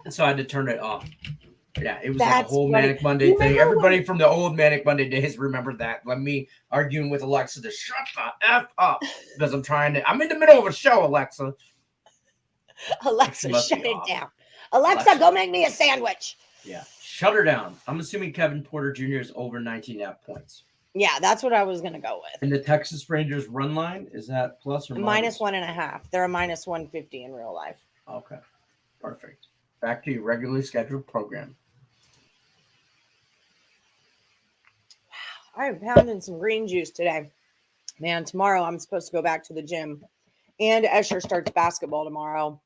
And so I had to turn it off. Yeah, it was like a whole Manic Monday thing. Everybody from the old Manic Monday days remember that. Let me arguing with Alexa to shut the F up because I'm in the middle of a show, Alexa. Alexa, shut it down. Alexa, go make me a sandwich. Yeah, shut her down. I'm assuming Kevin Porter Jr. is over 19.5 points. Yeah, that's what I was going to go with. And the Texas Rangers run line, is that plus or minus? -1.5. They're a minus 150 in real life. Okay, perfect. Back to your regularly scheduled program. Wow, I'm pounding some green juice today. Man, tomorrow I'm supposed to go back to the gym. And Escher starts basketball tomorrow.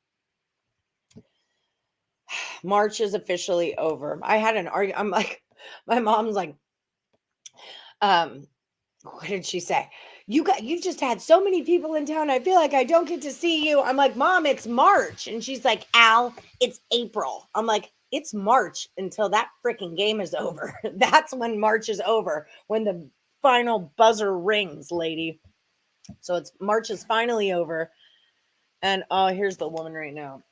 March is officially over. I had an argument. I'm like, my mom's like, what did she say? You've just had so many people in town. I feel like I don't get to see you. I'm like, Mom, it's March. And she's like, Al, it's April. I'm like, it's March until that freaking game is over. That's when March is over, when the final buzzer rings, lady. So it's March is finally over. And here's the woman right now.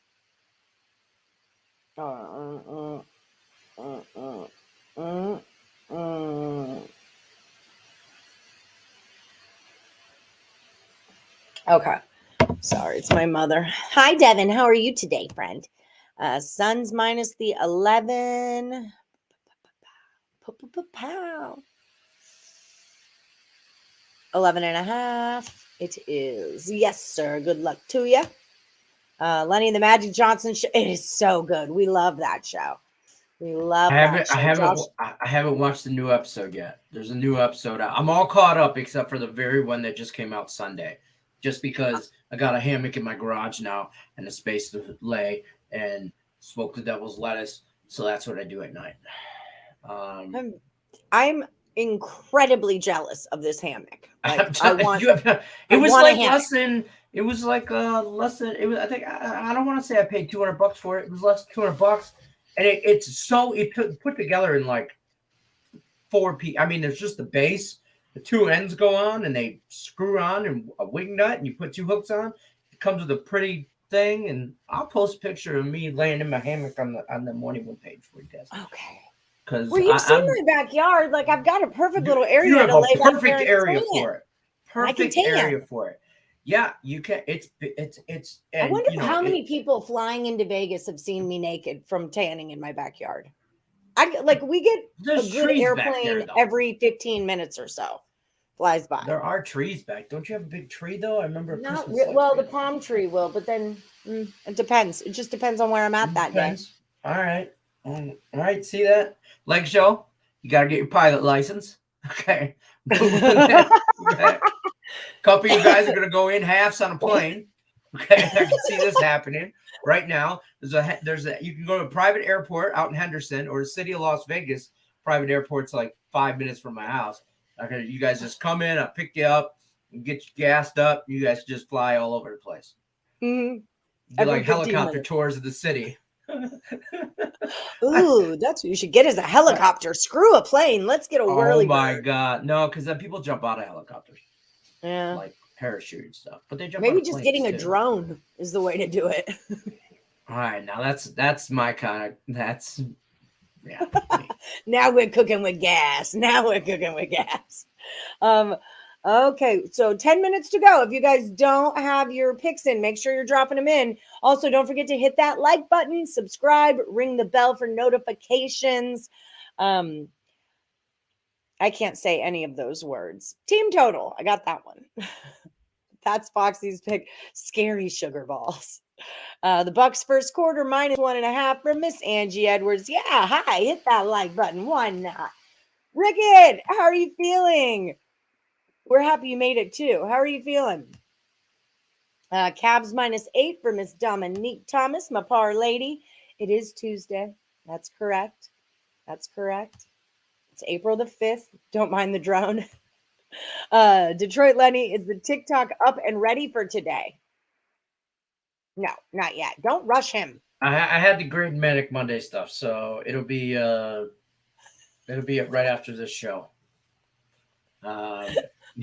Okay. Sorry, it's my mother. Hi, Devin. How are you today, friend? Suns minus the 11. 11.5. It is. Yes, sir. Good luck to you. Lenny and the Magic Johnson show. It is so good. We love that show. We love that show. I haven't watched the new episode yet. There's a new episode out. I'm all caught up except for the very one that just came out Sunday. Just because I got a hammock in my garage now and a space to lay and smoke the devil's lettuce. So that's what I do at night. I'm incredibly jealous of this hammock. Like, it was like less than it was, I think, I don't want to say I paid $200 for it. It was less than $200. And it put together in like 4 pieces. I mean, there's just the base. The 2 ends go on and they screw on and a wing nut and you put 2 hooks on. It comes with a pretty thing, and I'll post a picture of me laying in my hammock on the morning one page for you guys. Okay. Because you've seen my backyard. Like, I've got a perfect little area to lay perfect area for it. Perfect area for it. Yeah, you can. I and wonder how many people flying into Vegas have seen me naked from tanning in my backyard. We get a there's good trees back there airplane though. every 15 minutes or so flies by. There are trees back. Don't you have a big tree though? I remember Not Christmas lights. well, the palm tree will, but then it depends. It just depends on where I'm at that day. Depends. All right. All right. See that? Leg show. You got to get your pilot license. Okay. Couple of you guys are going to go in halves on a plane. Okay. I can see this happening right now. You can go to a private airport out in Henderson or the city of Las Vegas. Private airport's like 5 minutes from my house. Okay. You guys just come in. I'll pick you up and get you gassed up. You guys just fly all over the place. Mm-hmm. Do like helicopter tours of the city. Ooh, that's what you should get is a helicopter. Screw a plane. Let's get a whirly. Oh my god, no! Because then people jump out of helicopters, yeah, like parachute and stuff. But they jump. Maybe just getting a drone is the way to do it. All right, now that's my kind of yeah. Now we're cooking with gas. Okay, so 10 minutes to go. If you guys don't have your picks in, make sure you're dropping them in. Also, don't forget to hit that like button, subscribe, ring the bell for notifications. I can't say any of those words. Team total. I got that one. That's Foxy's pick. Scary sugar balls. The Bucks first quarter -1.5 from Miss Angie Edwards. Yeah, hi. Hit that like button. Why not? Rickett, how are you feeling? We're happy you made it too. How are you feeling? Cavs -8 for Miss Dominique Thomas, my par lady. It is Tuesday. That's correct. It's April the 5th. Don't mind the drone. Detroit Lenny, is the TikTok up and ready for today? No, not yet. Don't rush him. I had the Great Manic Monday stuff, so it'll be right after this show.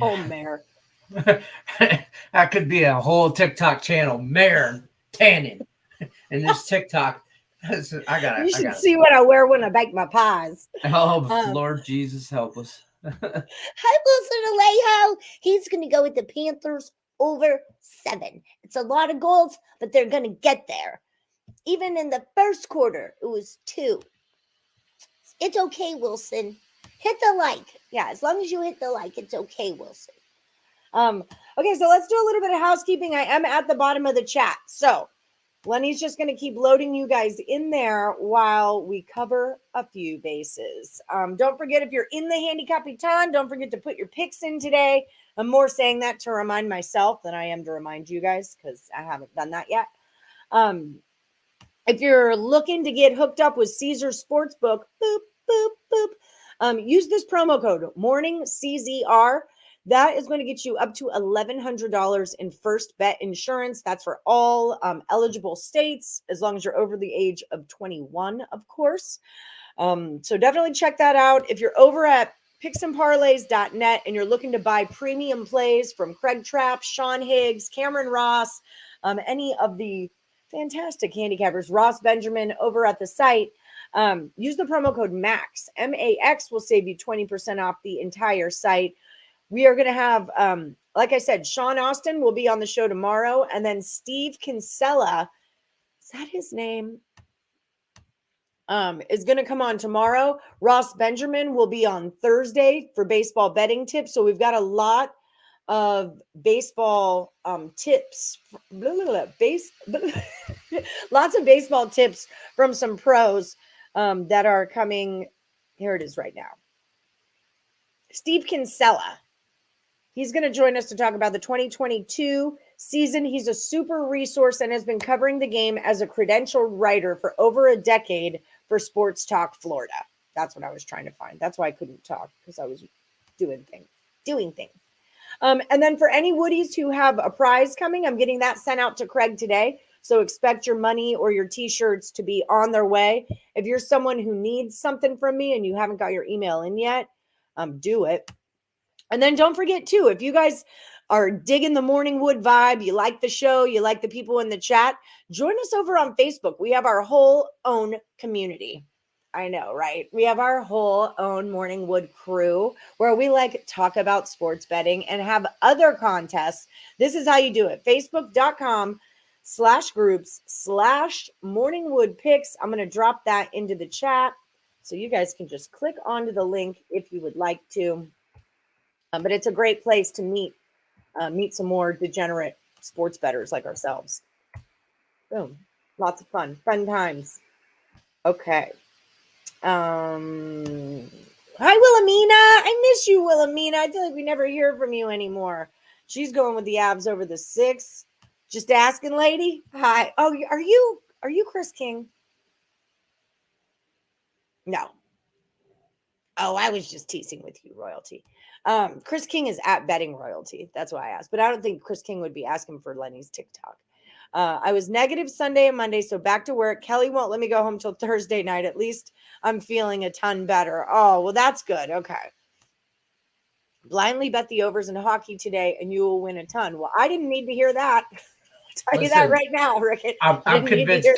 Oh, Mayor. That could be a whole TikTok channel, Mayor tanning, and this TikTok. I got it. You should see what I wear when I bake my pies. Oh, Lord Jesus, help us. Hi, Wilson Alejo. He's going to go with the Panthers over 7. It's a lot of goals, but they're going to get there. Even in the first quarter, it was 2. It's okay, Wilson. Hit the like. Yeah, as long as you hit the like, it's okay, Wilson. Okay, so let's do a little bit of housekeeping. I am at the bottom of the chat. So Lenny's just going to keep loading you guys in there while we cover a few bases. Don't forget, if you're in the Handicapper, don't forget to put your picks in today. I'm more saying that to remind myself than I am to remind you guys because I haven't done that yet. If you're looking to get hooked up with Caesar Sportsbook, boop, boop, boop, use this promo code MORNINGCZR. That is going to get you up to $1,100 in first bet insurance. That's for all eligible states, as long as you're over the age of 21, of course. So definitely check that out. If you're over at picksandparlays.net and you're looking to buy premium plays from Craig Trapp, Sean Higgs, Cameron Ross, any of the fantastic handicappers, Ross Benjamin over at the site, use the promo code MAX. MAX will save you 20% off the entire site. We are going to have, like I said, Sean Austin will be on the show tomorrow. And then Steve Kinsella, is that his name? Is going to come on tomorrow. Ross Benjamin will be on Thursday for baseball betting tips. So we've got a lot of baseball tips. Lots of baseball tips from some pros that are coming. Here it is right now. Steve Kinsella. He's going to join us to talk about the 2022 season. He's a super resource and has been covering the game as a credentialed writer for over a decade for Sports Talk Florida. That's what I was trying to find. That's why I couldn't talk, because I was doing things. And then for any Woodies who have a prize coming, I'm getting that sent out to Craig today. So expect your money or your t-shirts to be on their way. If you're someone who needs something from me and you haven't got your email in yet, do it. And then don't forget too, if you guys are digging the Morning Wood vibe, you like the show, you like the people in the chat, join us over on Facebook. We have our whole own community. I know, right? We have our whole own Morning Wood crew where we like talk about sports betting and have other contests. This is how you do it. Facebook.com/groups/Morningwood picks. I'm going to drop that into the chat so you guys can just click onto the link if you would like to. But it's a great place to meet some more degenerate sports bettors like ourselves. Boom. Lots of fun times. Okay. Hi, Wilhelmina. I miss you, Wilhelmina. I feel like we never hear from you anymore. She's going with the abs over the 6. Just asking, lady. Hi. Oh, are you Chris King? No. Oh, I was just teasing with you, Royalty. Chris King is at Betting Royalty. That's why I asked. But I don't think Chris King would be asking for Lenny's TikTok. I was negative Sunday and Monday, so back to work. Kelly won't let me go home till Thursday night. At least I'm feeling a ton better. Oh, well, that's good. Okay. Blindly bet the overs in hockey today, and you will win a ton. Well, I didn't need to hear that. I'll tell you that right now, Rickett. I'm convinced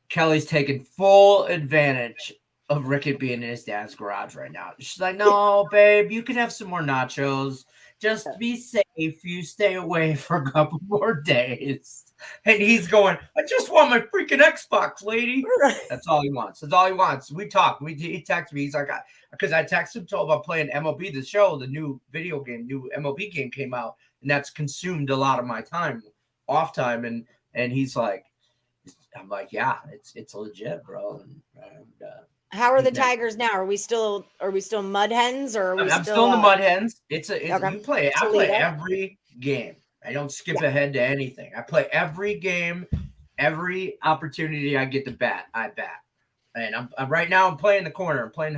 Kelly's taking full advantage of Rickett being in his dad's garage right now. She's like, no, babe, you can have some more nachos. Just be safe. You stay away for a couple more days. And he's going, I just want my freaking Xbox, lady. That's all he wants. That's all he wants. We talked. He texted me. He's like, because I texted him, told him about playing MLB The Show, the new video game, new MLB game came out. And that's consumed a lot of my time, off time. And he's like, I'm like, yeah, it's legit, bro. And how are the Tigers now? Are we still mud hens, or are we I'm still in the mud hens. Okay. You play it. I play every game. I don't skip ahead to anything. I play every game, every opportunity I get to bat, I bat. And I'm right now I'm playing the corner. I'm playing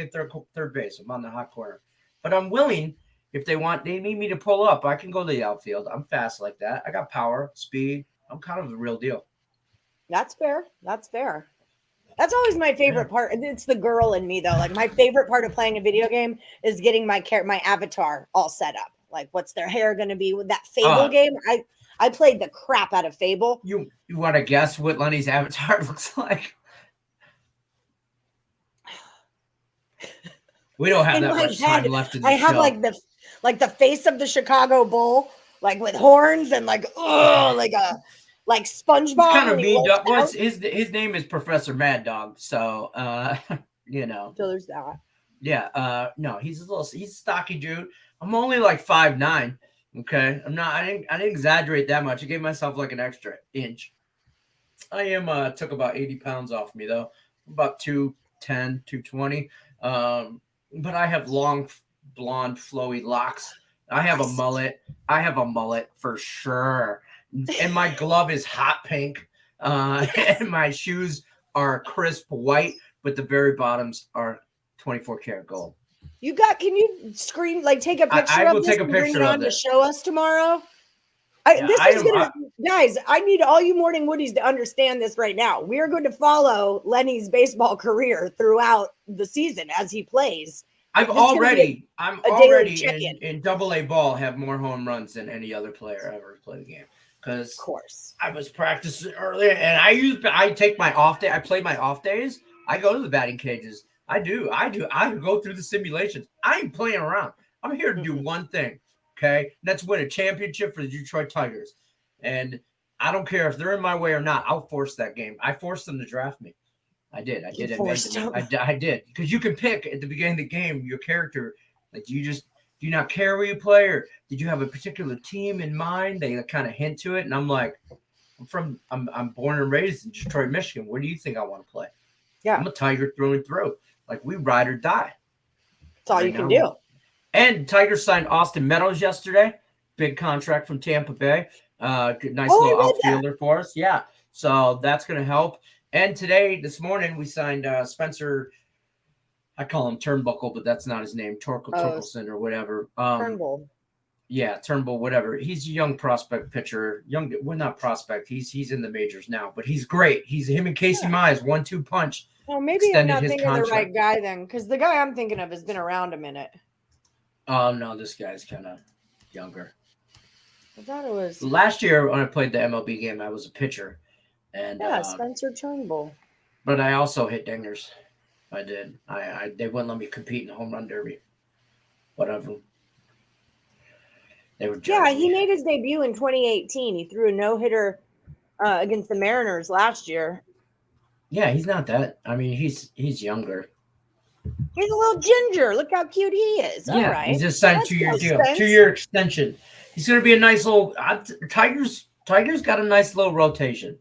third base. I'm on the hot corner. But I'm willing, if they need me to pull up, I can go to the outfield. I'm fast like that. I got power, speed. I'm kind of the real deal. That's fair. That's always my favorite part. It's the girl in me, though. Like, my favorite part of playing a video game is getting my avatar all set up. Like, what's their hair going to be? With that Fable game, I played the crap out of Fable. You want to guess what Lenny's avatar looks like? We don't have that much time left in the show. I have like the face of the Chicago Bull, like with horns and like SpongeBob. It's kind of mean. His name is Professor Mad Dog, so you know. So there's that. Yeah. No, he's a stocky dude. I'm only like 5'9". Okay. I didn't exaggerate that much. I gave myself like an extra inch. I took about 80 pounds off me though. About 210, 220. But I have long, blonde, flowy locks. I have a mullet. For sure. And my glove is hot pink. And my shoes are crisp white, but the very bottoms are 24 karat gold. Can you take a picture of this and bring it on to show us tomorrow? Guys, I need all you Morning Woodies to understand this right now. We are going to follow Lenny's baseball career throughout the season as he plays. I'm already in AA ball have more home runs than any other player ever played the game. Because of course I was practicing earlier, and I take my off day. I play my off days. I go to the batting cages. I do. I go through the simulations. I ain't playing around. I'm here to do one thing, okay? And that's win a championship for the Detroit Tigers. And I don't care if they're in my way or not. I'll force that game. I forced them to draft me. I did. I did. Because you can pick at the beginning of the game your character. Like, do you not care where you play, or did you have a particular team in mind? They kind of hint to it, and I'm like, I'm born and raised in Detroit, Michigan. Where do you think I want to play? Yeah, I'm a Tiger through and through. Like, we ride or die. That's all you can do. And Tigers signed Austin Meadows yesterday. Big contract from Tampa Bay. Nice little outfielder for us. Yeah, so that's going to help. And this morning, we signed Spencer. I call him Turnbuckle, but that's not his name. Torkelson or whatever. Turnbull. Yeah, Turnbull, whatever. He's a young prospect pitcher. Not prospect. He's in the majors now, but he's great. Him and Casey Mize, 1-2 punch. Well, maybe I'm not thinking of the right guy then, because the guy I'm thinking of has been around a minute. Oh, no, this guy's kind of younger. I thought it was. Last year when I played the MLB game, I was a pitcher. And Spencer Turnbull. But I also hit dingers. I did. They wouldn't let me compete in the home run derby. Whatever. They were judging he me. made his debut in 2018. He threw a no-hitter against the Mariners last year. Yeah, he's not that. I mean, he's younger. He's a little ginger. Look how cute he is. Yeah, All right. he's just signed That's 2-year no deal, sense. 2-year extension. He's going to be a nice little Tigers got a nice little rotation.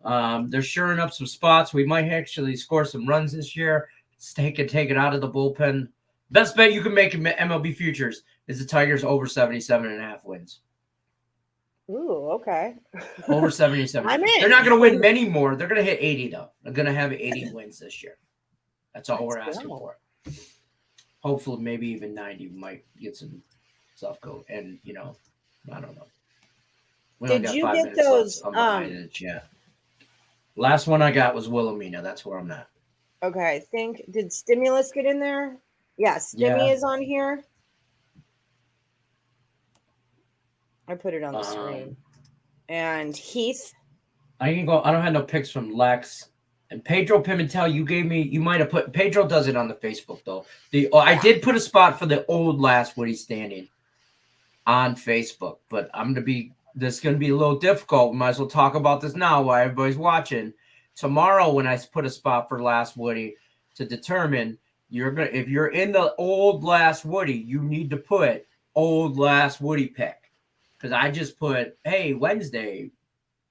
They're shoring up some spots. We might actually score some runs this year. Take it out of the bullpen. Best bet you can make in MLB futures is the Tigers over 77.5 wins. Ooh, okay. Over 77. I'm in. They're not going to win many more. They're going to hit 80 though. They're going to have 80 wins this year. That's all we're asking for. Hopefully, maybe even 90 might get some stuff go. And I don't know. We only Did got you 5 get minutes those? left. I'm behind in the chat. Last one I got was Wilhelmina. That's where I'm at. Okay, I think did Stimulus get in there? Yeah, Stimmy is on here. I put it on the screen. And Heath. I can go. I don't have no picks from Lex and Pedro Pimentel. You might have put Pedro does it on the Facebook though. I did put a spot for the old last Woody standing on Facebook, but this is gonna be a little difficult. We might as well talk about this now while everybody's watching. Tomorrow, when I put a spot for last Woody to determine if you're in the old last Woody, you need to put old last Woody pick. Because I just put, hey, Wednesday,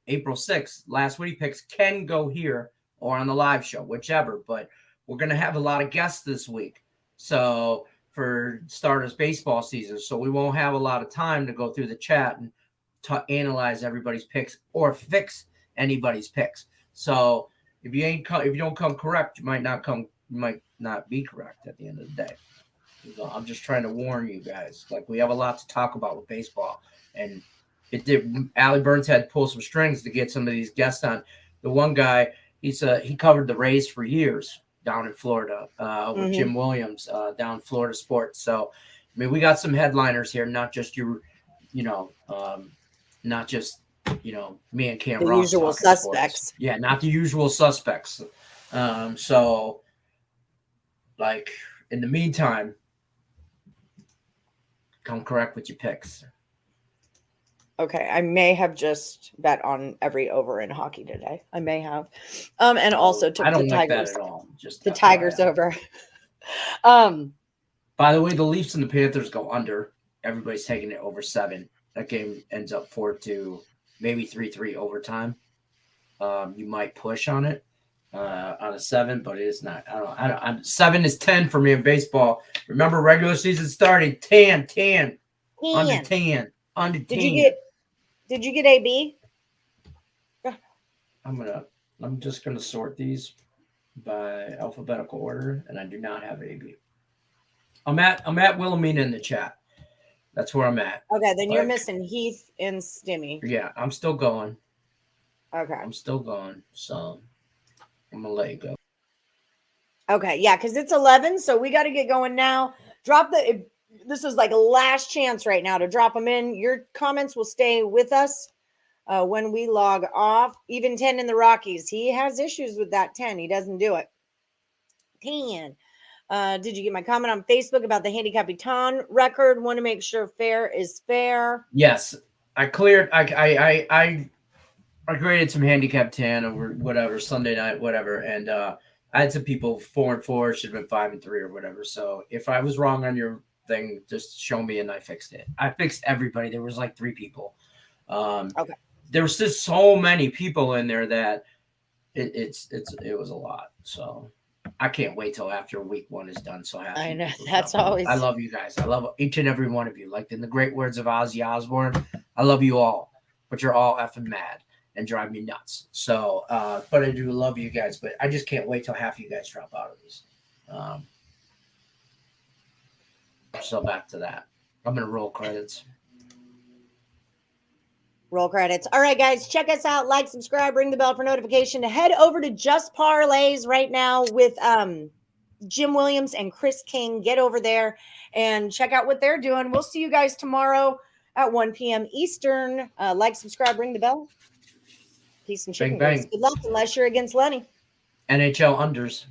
April 6th, last Woody picks can go here or on the live show, whichever. But we're going to have a lot of guests this week. So for starters baseball season. So we won't have a lot of time to go through the chat and analyze everybody's picks or fix anybody's picks. So if you don't come correct, you might not be correct at the end of the day. So I'm just trying to warn you guys. Like, we have a lot to talk about with baseball, and Allie Burns had to pull some strings to get some of these guests on. The one guy, he covered the Rays for years down in Florida with Jim Williams down in Florida Sports. So I mean, we got some headliners here, not just me and Cam the Ross. Usual suspects. Sports. Yeah, not the usual suspects. So, like, in the meantime, come correct with your picks. Okay, I may have just bet on every over in hockey today. I may have, and also took I don't the like Tigers. that at all. Just the Tigers over. By the way, the Leafs and the Panthers go under. Everybody's taking it over 7. That game ends up 4-2, maybe 3-3 overtime. You might push on it on a 7, but it is not. I don't. 7 is 10 for me in baseball. Remember, regular season started 10, under 10, under 10. Did you get AB? I'm just gonna sort these by alphabetical order, and I do not have AB. I'm at Wilhelmina in the chat. That's where I'm at. Okay, then you're missing Heath and Stimmy. Yeah, I'm still going. Okay. I'm still going, so I'm gonna let you go. Okay, yeah, because it's 11, so we got to get going now. This is like a last chance right now to drop them in. Your comments will stay with us when we log off. Even 10 in the Rockies. He has issues with that 10. He doesn't do it. 10. Did you get my comment on Facebook about the Handicapper record? Want to make sure fair is fair. Yes, I cleared. I graded some handicap 10 over whatever Sunday night, whatever, and I had some people 4-4 should have been 5-3 or whatever. So if I was wrong on your thing, just show me and I fixed it. I fixed everybody. There was like 3 people. Okay. There was just so many people in there that it was a lot. So I can't wait till after week 1 is done. So happy. I know that's always. I love you guys. I love each and every one of you. Like in the great words of Ozzy Osbourne, I love you all, but you're all effing mad and drive me nuts. So, but I do love you guys. But I just can't wait till half of you guys drop out of these. So back to that. I'm gonna roll credits. Roll credits. All right, guys, check us out. Like, subscribe, ring the bell for notification. Head over to Just Parlays right now with Jim Williams and Chris King. Get over there and check out what they're doing. We'll see you guys tomorrow at 1 p.m. Eastern. Like, subscribe, ring the bell. Peace and chicken. Bang, bang. Good luck unless you're against Lenny. NHL unders.